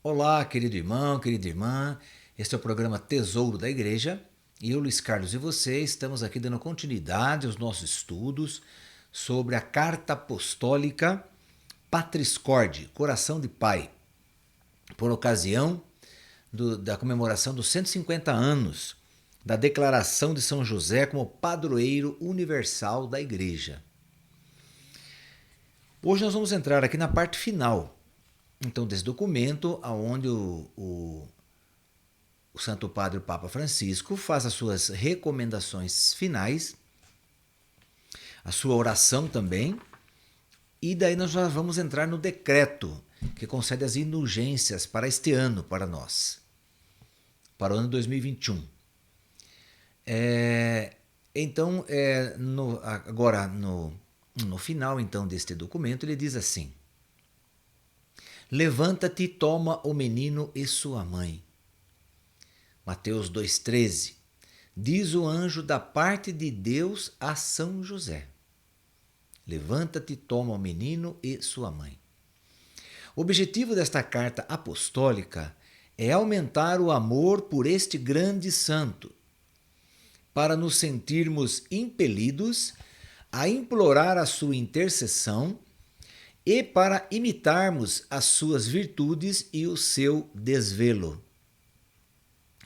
Olá, querido irmão, querida irmã. Este é o programa Tesouro da Igreja e eu, Luiz Carlos, e você estamos aqui dando continuidade aos nossos estudos sobre a Carta Apostólica Patris Corde, Coração de Pai, por ocasião da comemoração dos 150 anos da declaração de São José como padroeiro universal da Igreja. Hoje nós vamos entrar aqui na parte final, então, desse documento, onde o Santo Padre o Papa Francisco faz as suas recomendações finais, a sua oração também, e daí nós já vamos entrar no decreto que concede as indulgências para este ano, para nós, para o ano 2021. Então, agora no final então deste documento, ele diz assim: levanta-te e toma o menino e sua mãe. Mateus 2,13. Diz o anjo da parte de Deus a São José: levanta-te e toma o menino e sua mãe. O objetivo desta carta apostólica é aumentar o amor por este grande santo, para nos sentirmos impelidos a implorar a sua intercessão e para imitarmos as suas virtudes e o seu desvelo.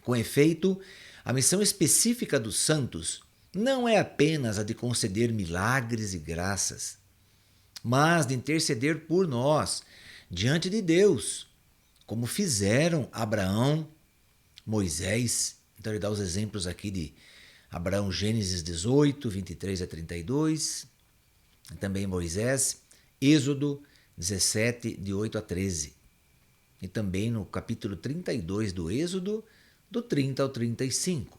Com efeito, a missão específica dos santos não é apenas a de conceder milagres e graças, mas de interceder por nós diante de Deus, como fizeram Abraão, Moisés. Então ele dá os exemplos aqui de Abraão, Gênesis 18, 23 a 32, e também Moisés, Êxodo 17, de 8 a 13, e também no capítulo 32 do Êxodo, do 30 ao 35.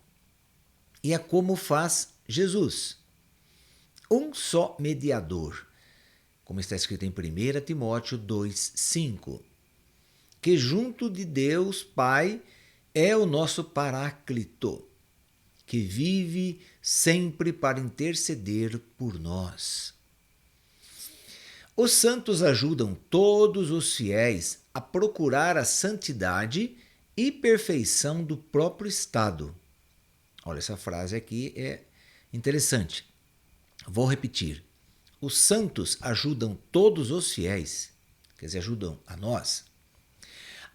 E é como faz Jesus, um só mediador, como está escrito em 1 Timóteo 2,5, que junto de Deus Pai é o nosso Paráclito, que vive sempre para interceder por nós. Os santos ajudam todos os fiéis a procurar a santidade e perfeição do próprio estado. Olha, essa frase aqui é interessante. Vou repetir. Os santos ajudam todos os fiéis, quer dizer, ajudam a nós,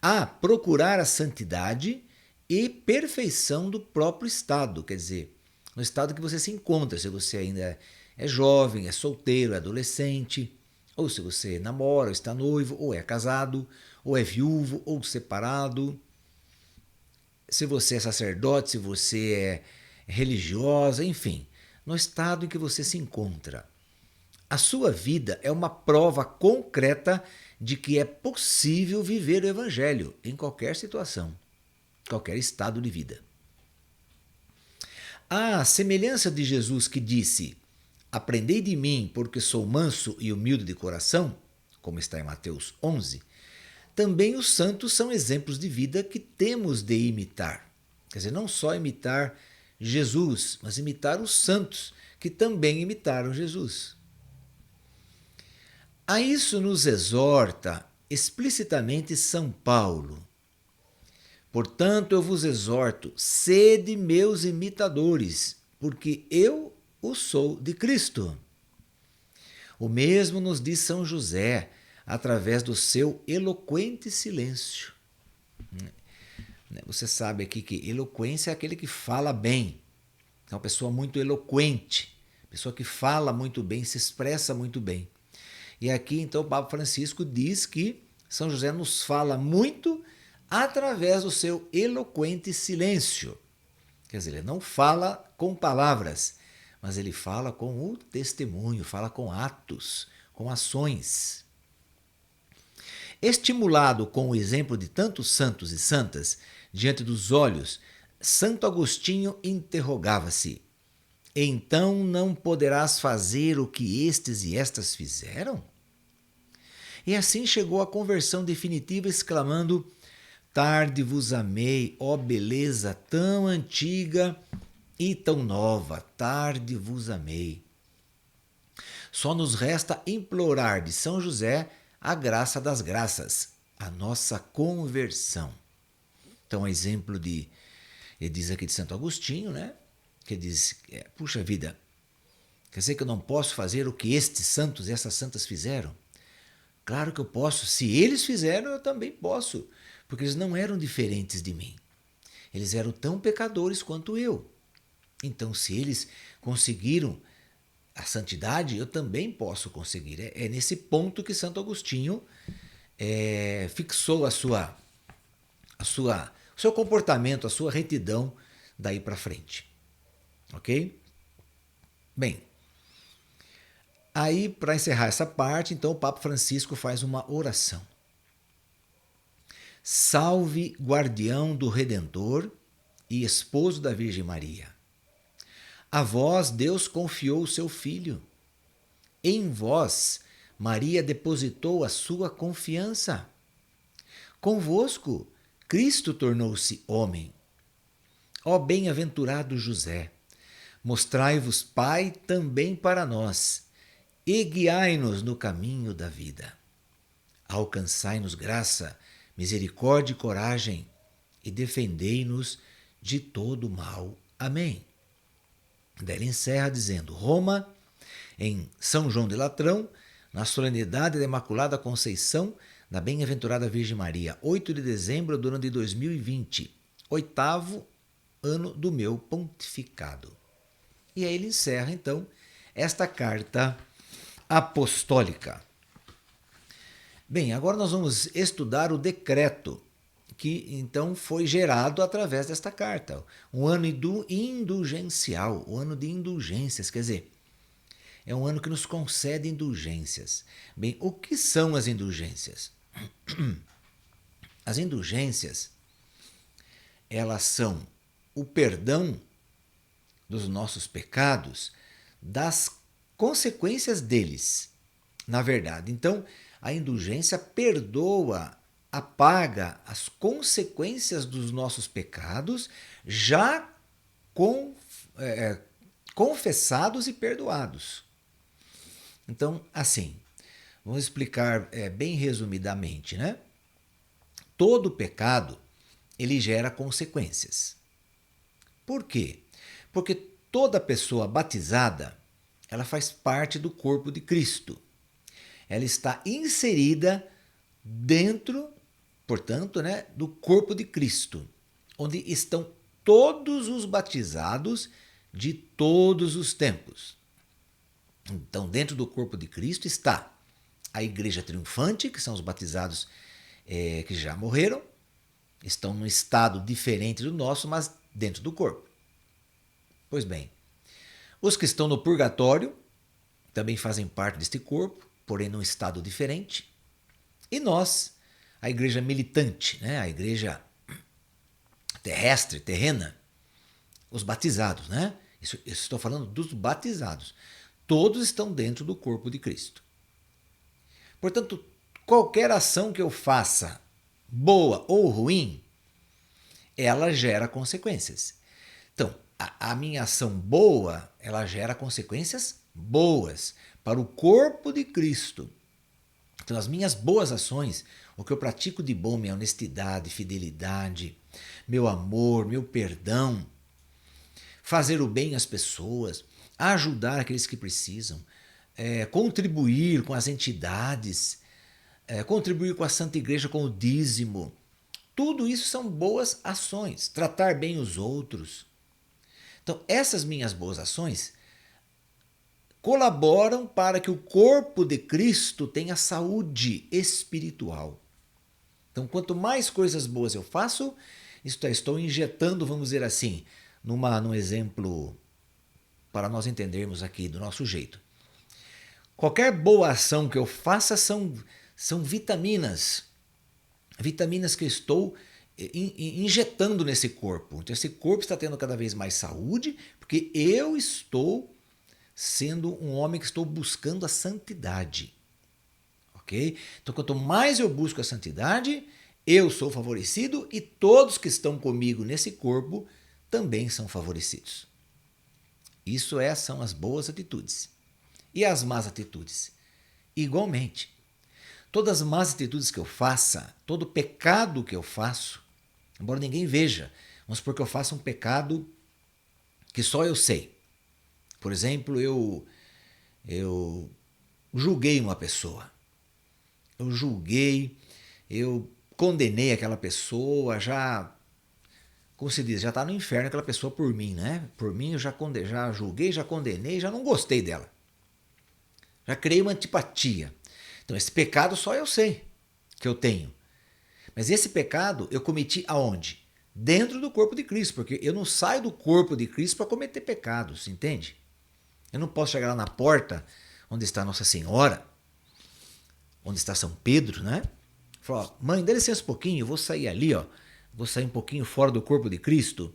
a procurar a santidade e perfeição do próprio estado, quer dizer, no estado que você se encontra, se você ainda é jovem, é solteiro, é adolescente, ou se você namora, ou está noivo, ou é casado, ou é viúvo, ou separado, se você é sacerdote, se você é religiosa, enfim, no estado em que você se encontra. A sua vida é uma prova concreta de que é possível viver o Evangelho em qualquer situação, qualquer estado de vida. À semelhança de Jesus que disse: aprendei de mim, porque sou manso e humilde de coração, como está em Mateus 11, também os santos são exemplos de vida que temos de imitar. Quer dizer, não só imitar Jesus, mas imitar os santos, que também imitaram Jesus. A isso nos exorta explicitamente São Paulo. Portanto, eu vos exorto, sede meus imitadores, porque eu o sou de Cristo. O mesmo nos diz São José, através do seu eloquente silêncio. Você sabe aqui que eloquência é aquele que fala bem. É uma pessoa muito eloquente, pessoa que fala muito bem, se expressa muito bem. E aqui, então, o Papa Francisco diz que São José nos fala muito através do seu eloquente silêncio. Quer dizer, ele não fala com palavras, mas ele fala com o testemunho, fala com atos, com ações. Estimulado com o exemplo de tantos santos e santas diante dos olhos, Santo Agostinho interrogava-se: então não poderás fazer o que estes e estas fizeram? E assim chegou à conversão definitiva, exclamando: tarde vos amei, ó beleza tão antiga e tão nova, tarde vos amei. Só nos resta implorar de São José a graça das graças, a nossa conversão. Então, exemplo de, ele diz aqui de Santo Agostinho, né? Que diz, puxa vida, quer dizer que eu não posso fazer o que estes santos e essas santas fizeram? Claro que eu posso. Se eles fizeram, eu também posso. Porque eles não eram diferentes de mim. Eles eram tão pecadores quanto eu. Então, se eles conseguiram a santidade, eu também posso conseguir. É nesse ponto que Santo Agostinho fixou o seu comportamento, a sua retidão daí para frente. Ok? Bem, aí para encerrar essa parte, então o Papa Francisco faz uma oração. Salve, guardião do Redentor e esposo da Virgem Maria. A vós Deus confiou o seu Filho. Em vós Maria depositou a sua confiança. Convosco Cristo tornou-se homem. Ó bem-aventurado José, mostrai-vos Pai também para nós e guiai-nos no caminho da vida. Alcançai-nos graça, misericórdia e coragem e defendei-nos de todo mal. Amém. Daí ele encerra dizendo: Roma, em São João de Latrão, na solenidade da Imaculada Conceição da Bem-aventurada Virgem Maria, 8 de dezembro do ano de 2020, 8º ano do meu pontificado. E aí ele encerra, então, esta carta apostólica. Bem, agora nós vamos estudar o decreto que, então, foi gerado através desta carta. Um ano indulgencial, o ano de indulgências, quer dizer, é um ano que nos concede indulgências. Bem, o que são as indulgências? As indulgências, elas são o perdão dos nossos pecados, das consequências deles, na verdade. Então, a indulgência perdoa, apaga as consequências dos nossos pecados, já confessados e perdoados. Então, assim, vamos explicar bem resumidamente, né? Todo pecado, ele gera consequências. Por quê? Porque toda pessoa batizada, ela faz parte do corpo de Cristo. Ela está inserida dentro, portanto, né, do corpo de Cristo, onde estão todos os batizados de todos os tempos. Então, dentro do corpo de Cristo está a igreja triunfante, que são os batizados que já morreram, estão num estado diferente do nosso, mas dentro do corpo. Pois bem, os que estão no purgatório também fazem parte deste corpo, porém num estado diferente. E nós, a igreja militante, né? A igreja terrestre, terrena, os batizados, né? Isso estou falando dos batizados. Todos estão dentro do corpo de Cristo. Portanto, qualquer ação que eu faça, boa ou ruim, ela gera consequências. Então, a minha ação boa, ela gera consequências boas para o corpo de Cristo. Então, as minhas boas ações, o que eu pratico de bom, minha honestidade, fidelidade, meu amor, meu perdão, fazer o bem às pessoas, ajudar aqueles que precisam, contribuir com as entidades, contribuir com a Santa Igreja com o dízimo. Tudo isso são boas ações. Tratar bem os outros. Então, essas minhas boas ações colaboram para que o corpo de Cristo tenha saúde espiritual. Então, quanto mais coisas boas eu faço, estou injetando, vamos dizer assim, num exemplo para nós entendermos aqui do nosso jeito. Qualquer boa ação que eu faça são vitaminas. Vitaminas que eu estou injetando nesse corpo. Então, esse corpo está tendo cada vez mais saúde, porque eu estou sendo um homem que estou buscando a santidade. Ok? Então, quanto mais eu busco a santidade, eu sou favorecido e todos que estão comigo nesse corpo também são favorecidos. Isso são as boas atitudes. E as más atitudes? Igualmente. todas as más atitudes que eu faça, todo pecado que eu faço, embora ninguém veja, vamos supor que eu faça um pecado que só eu sei. Por exemplo, eu julguei uma pessoa. Eu condenei aquela pessoa, como se diz, já está no inferno aquela pessoa por mim, né? Por mim eu já julguei, já condenei, já não gostei dela. Já criei uma antipatia. Então esse pecado só eu sei que eu tenho. Mas esse pecado eu cometi aonde? Dentro do corpo de Cristo, porque eu não saio do corpo de Cristo para cometer pecados, entende? Eu não posso chegar lá na porta onde está Nossa Senhora, onde está São Pedro, né? Falar, mãe, dá licença um pouquinho, eu vou sair ali, ó. Vou sair um pouquinho fora do corpo de Cristo,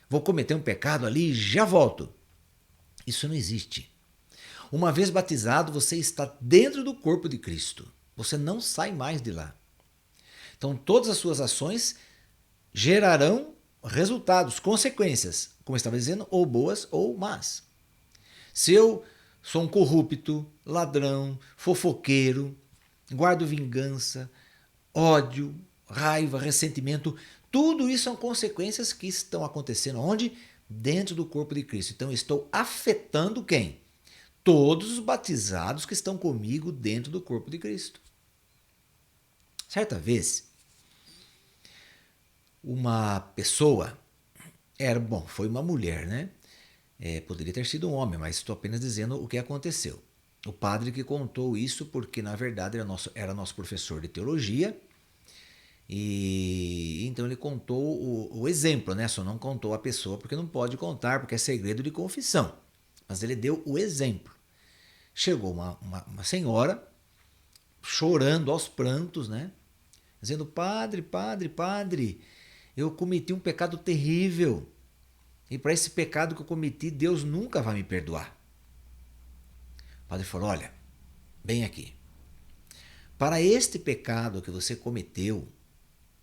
vou cometer um pecado ali e já volto. Isso não existe. Uma vez batizado, você está dentro do corpo de Cristo. Você não sai mais de lá. Então, todas as suas ações gerarão resultados, consequências, como eu estava dizendo, ou boas ou más. Se eu sou um corrupto, ladrão, fofoqueiro, guardo vingança, ódio, raiva, ressentimento, tudo isso são consequências que estão acontecendo onde? Dentro do corpo de Cristo. Então, eu estou afetando quem? Todos os batizados que estão comigo dentro do corpo de Cristo. Certa vez, uma pessoa, foi uma mulher, né? Poderia ter sido um homem, mas estou apenas dizendo o que aconteceu. O padre que contou isso porque, na verdade, era nosso professor de teologia e então ele contou o exemplo, né? Só não contou a pessoa porque não pode contar, porque é segredo de confissão. Mas ele deu o exemplo. Chegou uma senhora chorando aos prantos, né? Dizendo, padre, eu cometi um pecado terrível. E para esse pecado que eu cometi, Deus nunca vai me perdoar. O padre falou, olha, bem aqui. Para este pecado que você cometeu,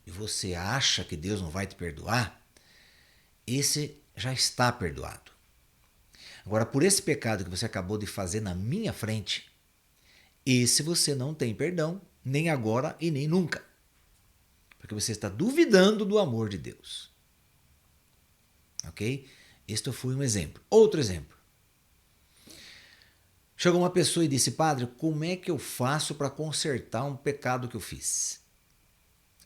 e você acha que Deus não vai te perdoar, esse já está perdoado. Agora, por esse pecado que você acabou de fazer na minha frente, esse você não tem perdão, nem agora e nem nunca. Porque você está duvidando do amor de Deus. Ok? Este foi um exemplo. Outro exemplo. Chegou uma pessoa e disse, padre, como é que eu faço para consertar um pecado que eu fiz?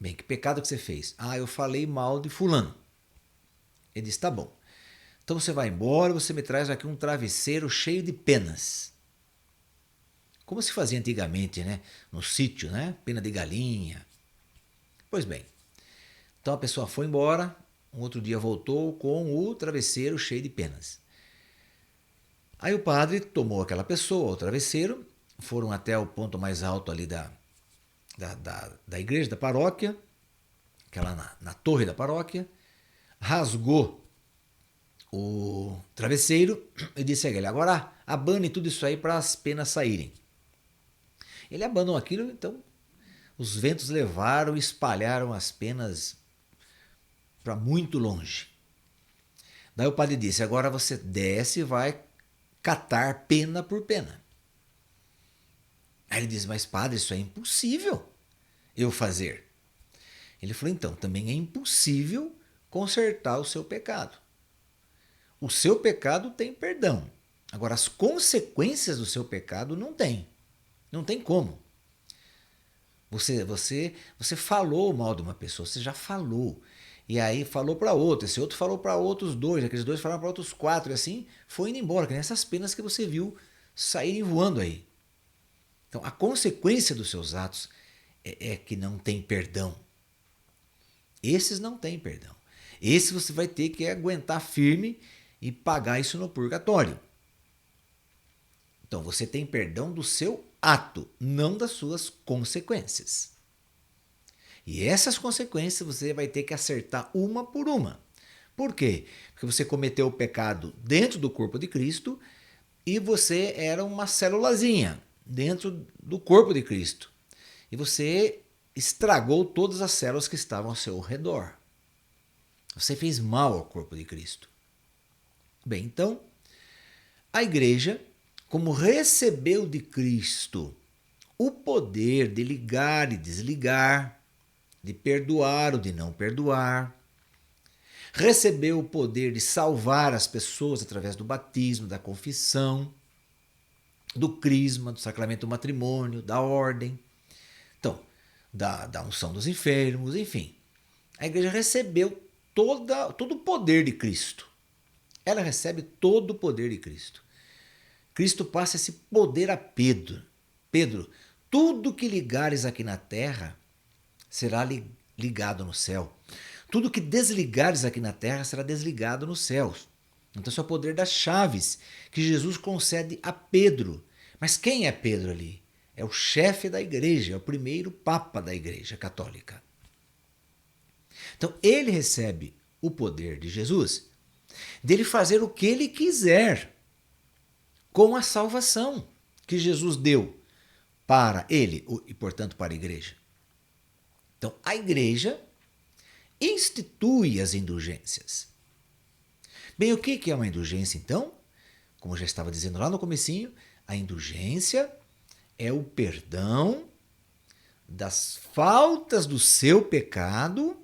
Bem, que pecado que você fez? Eu falei mal de fulano. Ele disse, tá bom. Então você vai embora, você me traz aqui um travesseiro cheio de penas. Como se fazia antigamente, né? No sítio, né? Pena de galinha. Pois bem. Então a pessoa foi embora, um outro dia voltou com o travesseiro cheio de penas. Aí o padre tomou aquela pessoa, o travesseiro, foram até o ponto mais alto ali da igreja, da paróquia, aquela na torre da paróquia, rasgou o travesseiro e disse a ele, agora abane tudo isso aí para as penas saírem. Ele abanou aquilo, então os ventos levaram e espalharam as penas para muito longe. Daí o padre disse, agora você desce e vai catar pena por pena. Aí ele disse, mas padre, isso é impossível eu fazer. Ele falou, então, também é impossível consertar o seu pecado. O seu pecado tem perdão. Agora, as consequências do seu pecado não tem. Não tem como. Você falou mal de uma pessoa, você já falou. E aí falou para outro, esse outro falou para outros dois, aqueles dois falaram para outros quatro, e assim foi indo embora, que nessas penas que você viu saírem voando aí. Então, a consequência dos seus atos é que não tem perdão. Esses não têm perdão. Esse você vai ter que aguentar firme e pagar isso no purgatório. Então, você tem perdão do seu ato, não das suas consequências. E essas consequências você vai ter que acertar uma por uma. Por quê? Porque você cometeu o pecado dentro do corpo de Cristo e você era uma célulazinha dentro do corpo de Cristo. E você estragou todas as células que estavam ao seu redor. Você fez mal ao corpo de Cristo. Bem, então, a igreja, como recebeu de Cristo o poder de ligar e desligar, de perdoar ou de não perdoar. Recebeu o poder de salvar as pessoas através do batismo, da confissão, do crisma, do sacramento do matrimônio, da ordem, então, da unção dos enfermos, enfim. A igreja recebeu todo o poder de Cristo. Ela recebe todo o poder de Cristo. Cristo passa esse poder a Pedro. Pedro, tudo que ligares aqui na terra será ligado no céu. Tudo que desligares aqui na terra será desligado nos céus. Então, esse é o poder das chaves que Jesus concede a Pedro. Mas quem é Pedro ali? É o chefe da igreja, é o primeiro papa da igreja católica. Então, ele recebe o poder de Jesus, dele fazer o que ele quiser com a salvação que Jesus deu para ele e, portanto, para a igreja. Então, a igreja institui as indulgências. Bem, o que é uma indulgência, então? Como eu já estava dizendo lá no comecinho, a indulgência é o perdão das faltas do seu pecado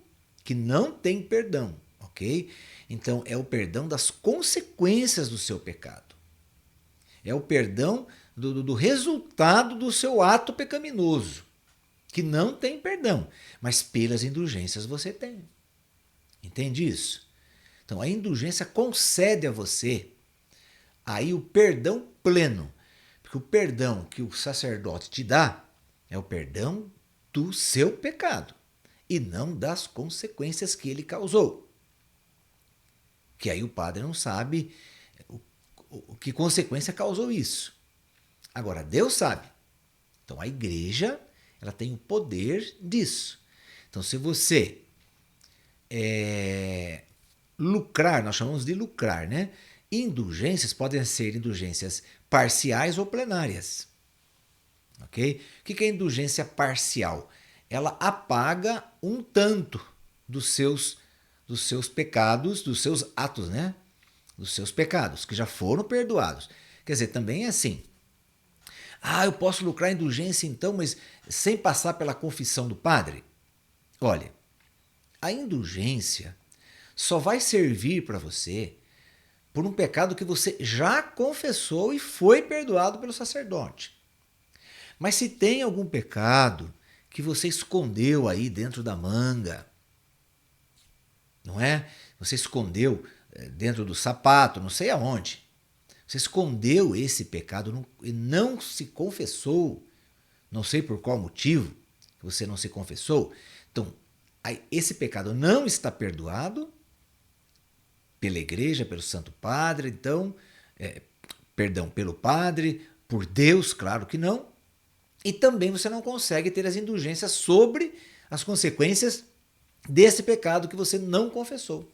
que não tem perdão, ok? Então, é o perdão das consequências do seu pecado. É o perdão do resultado do seu ato pecaminoso, que não tem perdão, mas pelas indulgências você tem. Entende isso? Então, a indulgência concede a você aí o perdão pleno, porque o perdão que o sacerdote te dá é o perdão do seu pecado e não das consequências que ele causou. Que aí o padre não sabe que consequência causou isso. Agora, Deus sabe. Então, a igreja ela tem o poder disso. Então, se você lucrar, nós chamamos de lucrar, né? Indulgências podem ser indulgências parciais ou plenárias. Ok? O que é indulgência parcial? Ela apaga um tanto dos seus pecados, dos seus atos, né? Dos seus pecados, que já foram perdoados. Quer dizer, também é assim. Eu posso lucrar a indulgência então, mas sem passar pela confissão do padre? Olha, a indulgência só vai servir para você por um pecado que você já confessou e foi perdoado pelo sacerdote. Mas se tem algum pecado que você escondeu aí dentro da manga, não é? Você escondeu dentro do sapato, não sei aonde. Você escondeu esse pecado e não se confessou. Não sei por qual motivo que você não se confessou. Então, esse pecado não está perdoado pela igreja, pelo Santo Padre, então, perdão, pelo Padre, por Deus, claro que não. E também você não consegue ter as indulgências sobre as consequências desse pecado que você não confessou.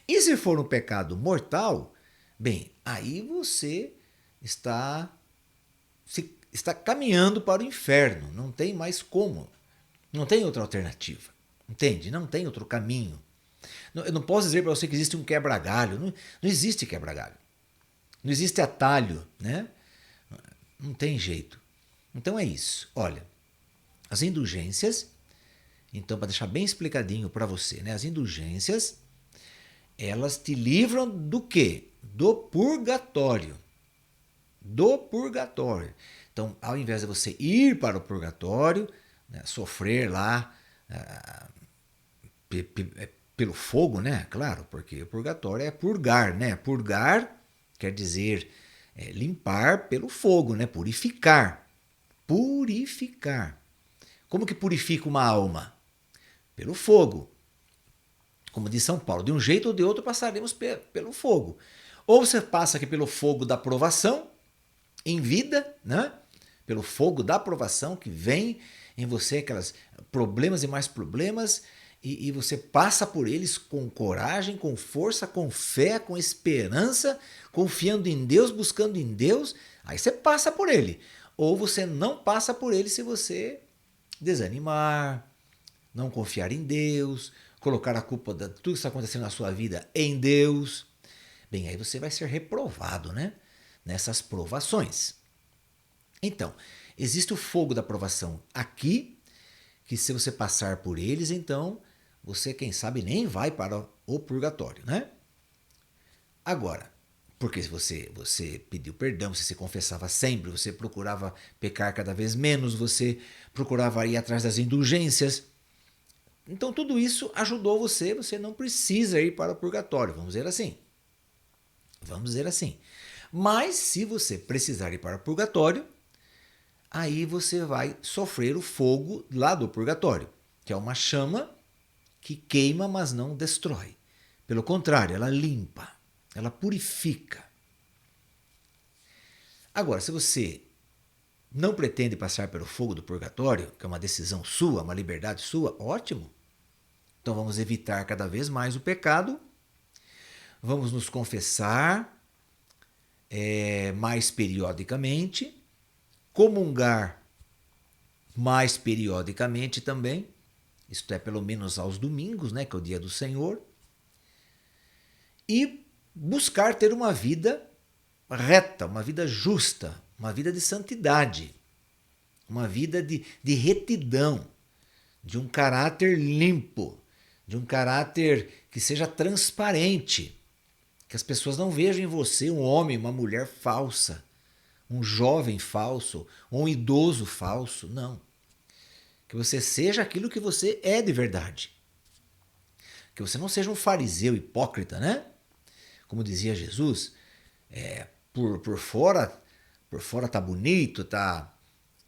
E se for um pecado mortal, bem, aí você está caminhando para o inferno, não tem mais como, não tem outra alternativa, entende? Não tem outro caminho. Eu não posso dizer para você que existe um quebra-galho, não existe quebra-galho, não existe atalho, né? Não tem jeito. Então é isso, olha, as indulgências, então para deixar bem explicadinho para você, né? As indulgências, elas te livram do quê? Do purgatório. Do purgatório. Então, ao invés de você ir para o purgatório, né, sofrer lá pelo fogo, né? Claro, porque o purgatório é purgar, né? Purgar quer dizer limpar pelo fogo, né? Purificar. Purificar. Como que purifica uma alma? Pelo fogo. Como diz São Paulo, de um jeito ou de outro passaremos pelo fogo. Ou você passa aqui pelo fogo da provação, em vida, né? Pelo fogo da provação que vem em você, aqueles problemas e mais problemas, e você passa por eles com coragem, com força, com fé, com esperança, confiando em Deus, buscando em Deus, aí você passa por ele. Ou você não passa por ele se você desanimar, não confiar em Deus, colocar a culpa de tudo que está acontecendo na sua vida em Deus. Bem, aí você vai ser reprovado, né? Nessas provações. Então, existe o fogo da provação aqui, que se você passar por eles, então você, quem sabe, nem vai para o purgatório, né? Agora, porque você pediu perdão, você se confessava sempre, você procurava pecar cada vez menos, você procurava ir atrás das indulgências. Então tudo isso ajudou você não precisa ir para o purgatório, vamos dizer assim. Vamos dizer assim. Mas se você precisar ir para o purgatório, aí você vai sofrer o fogo lá do purgatório, que é uma chama que queima, mas não destrói. Pelo contrário, ela limpa, ela purifica. Agora, se você não pretende passar pelo fogo do purgatório, que é uma decisão sua, uma liberdade sua, ótimo. Então vamos evitar cada vez mais o pecado, vamos nos confessar mais periodicamente, comungar mais periodicamente também, isto é, pelo menos aos domingos, né, que é o dia do Senhor, e buscar ter uma vida reta, uma vida justa, uma vida de santidade, uma vida de retidão, de um caráter limpo, de um caráter que seja transparente, que as pessoas não vejam em você um homem, uma mulher falsa, um jovem falso, ou um idoso falso, não. Que você seja aquilo que você é de verdade. Que você não seja um fariseu hipócrita, né? Como dizia Jesus, por fora tá bonito, tá,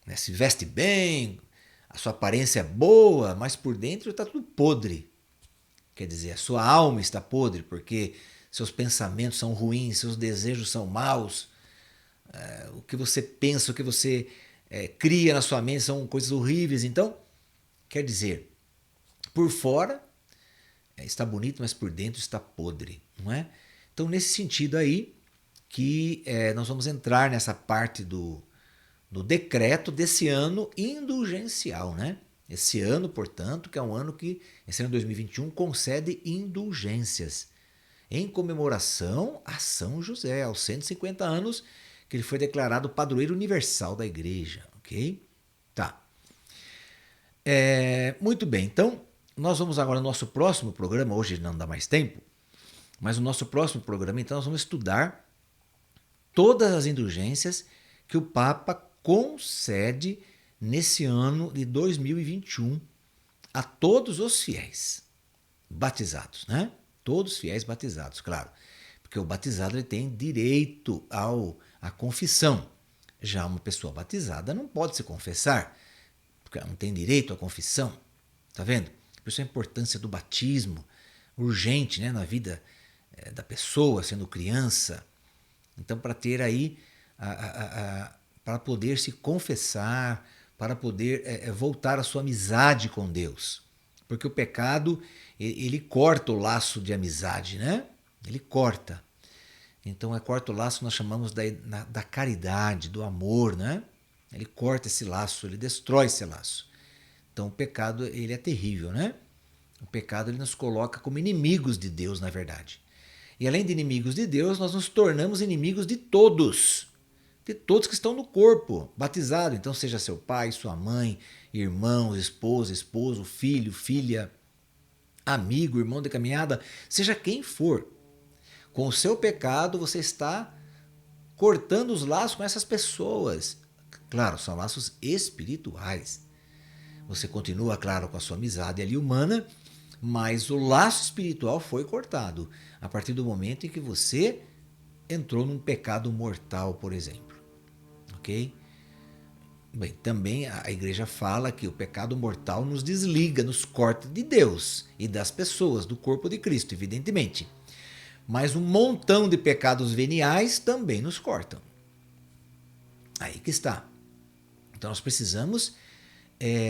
né, se veste bem, a sua aparência é boa, mas por dentro está tudo podre. Quer dizer, a sua alma está podre porque seus pensamentos são ruins, seus desejos são maus, o que você pensa, o que você cria na sua mente são coisas horríveis. Então, quer dizer, por fora está bonito, mas por dentro está podre, não é? Então, nesse sentido aí, que nós vamos entrar nessa parte do decreto desse ano indulgencial, né? Esse ano, portanto, que é um ano que, esse ano 2021, concede indulgências em comemoração a São José, aos 150 anos que ele foi declarado padroeiro universal da igreja, ok? Tá. Muito bem, então nós vamos agora no nosso próximo programa, hoje não dá mais tempo, mas no nosso próximo programa, então, nós vamos estudar todas as indulgências que o Papa concede nesse ano de 2021 a todos os fiéis batizados, né? Todos os fiéis batizados, claro. Porque o batizado ele tem direito à confissão. Já uma pessoa batizada não pode se confessar, porque ela não tem direito à confissão. Tá vendo? Por isso a importância do batismo, urgente, né, na vida da pessoa, sendo criança. Então, para ter aí, para poder se confessar, para poder voltar à sua amizade com Deus. Porque o pecado, ele corta o laço de amizade, né? Ele corta. Então, corta o laço, nós chamamos da caridade, do amor, né? Ele corta esse laço, ele destrói esse laço. Então, o pecado, ele é terrível, né? O pecado, ele nos coloca como inimigos de Deus, na verdade. E além de inimigos de Deus, nós nos tornamos inimigos de todos que estão no corpo, batizado. Então, seja seu pai, sua mãe, irmãos, esposa, esposo, filho, filha, amigo, irmão de caminhada, seja quem for. Com o seu pecado, você está cortando os laços com essas pessoas. Claro, são laços espirituais. Você continua, claro, com a sua amizade ali humana, mas o laço espiritual foi cortado a partir do momento em que você entrou num pecado mortal, por exemplo. Ok? Bem, também a igreja fala que o pecado mortal nos desliga, nos corta de Deus e das pessoas, do corpo de Cristo, evidentemente. Mas um montão de pecados veniais também nos cortam. Aí que está. Então nós precisamos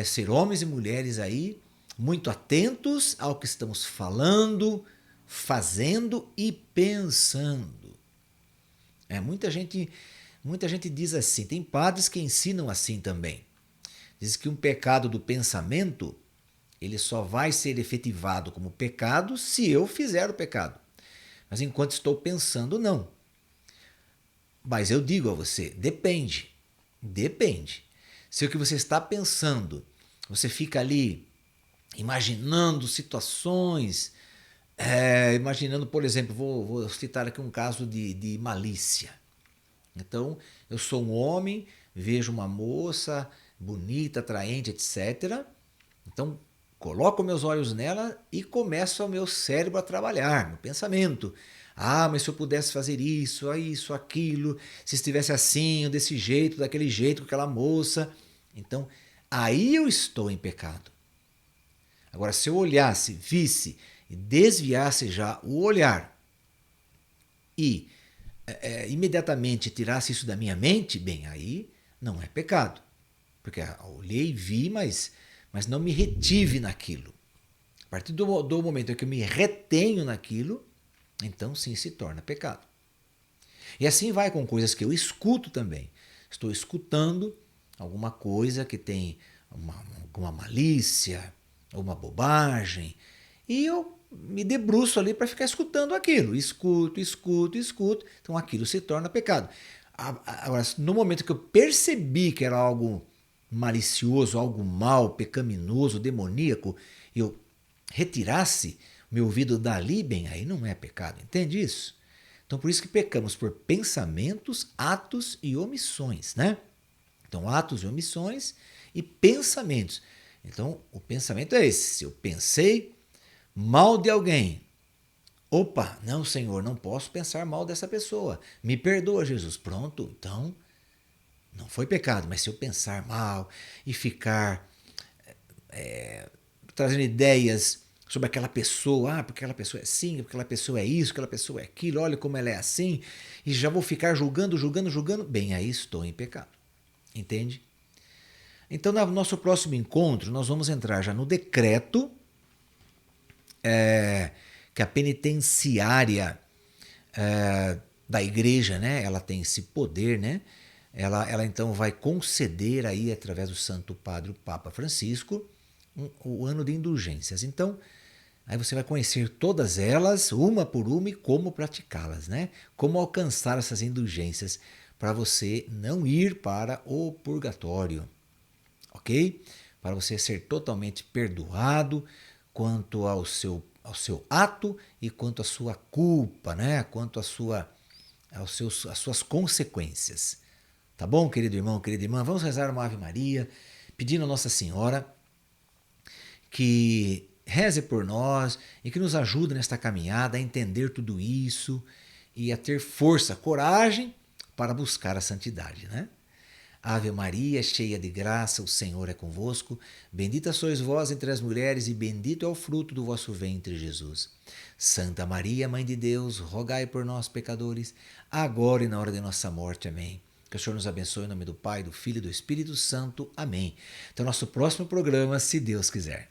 ser homens e mulheres aí muito atentos ao que estamos falando, fazendo e pensando. Muita gente diz assim, tem padres que ensinam assim também. Diz que um pecado do pensamento, ele só vai ser efetivado como pecado se eu fizer o pecado. Mas enquanto estou pensando, não. Mas eu digo a você, depende. Depende. Se o que você está pensando, você fica ali imaginando situações, imaginando, por exemplo, vou citar aqui um caso de malícia. Então, eu sou um homem, vejo uma moça bonita, atraente, etc. Então, coloco meus olhos nela e começo o meu cérebro a trabalhar, no pensamento. Ah, mas se eu pudesse fazer isso, aquilo, se estivesse assim, ou desse jeito, daquele jeito, com aquela moça. Então, aí eu estou em pecado. Agora, se eu olhasse, visse e desviasse já o olhar e imediatamente tirasse isso da minha mente, bem, aí não é pecado. Porque olhei e vi, mas não me retive naquilo. A partir do momento em que eu me retenho naquilo, então sim se torna pecado. E assim vai com coisas que eu escuto também. Estou escutando alguma coisa que tem alguma malícia, uma bobagem, e eu me debruço ali para ficar escutando aquilo. Escuto. Então aquilo se torna pecado. Agora, no momento que eu percebi que era algo malicioso, algo mal, pecaminoso, demoníaco, eu retirasse meu ouvido dali, bem, aí não é pecado. Entende isso? Então por isso que pecamos por pensamentos, atos e omissões, né? Então atos e omissões e pensamentos. Então o pensamento é esse. Se eu pensei mal de alguém, opa, não, Senhor, não posso pensar mal dessa pessoa. Me perdoa, Jesus. Pronto, então não foi pecado, mas se eu pensar mal e ficar trazendo ideias sobre aquela pessoa, porque aquela pessoa é assim, porque aquela pessoa é isso, aquela pessoa é aquilo, olha como ela é assim, e já vou ficar julgando, bem, aí estou em pecado. Entende? Então, no nosso próximo encontro, nós vamos entrar já no decreto que a penitenciária da igreja, né? Ela tem esse poder, né? Ela então vai conceder aí, através do Santo Padre, o Papa Francisco, o ano de indulgências. Então, aí você vai conhecer todas elas, uma por uma, e como praticá-las, né? Como alcançar essas indulgências para você não ir para o purgatório, ok? Para você ser totalmente perdoado quanto ao seu ato e quanto à sua culpa, né? Quanto às suas consequências. Tá bom, querido irmão, querida irmã? Vamos rezar uma Ave Maria, pedindo a Nossa Senhora que reze por nós e que nos ajude nesta caminhada a entender tudo isso e a ter força, coragem para buscar a santidade, né? Ave Maria, cheia de graça, o Senhor é convosco. Bendita sois vós entre as mulheres e bendito é o fruto do vosso ventre, Jesus. Santa Maria, Mãe de Deus, rogai por nós, pecadores, agora e na hora de nossa morte. Amém. Que o Senhor nos abençoe em nome do Pai, do Filho e do Espírito Santo. Amém. Até o nosso próximo programa, se Deus quiser.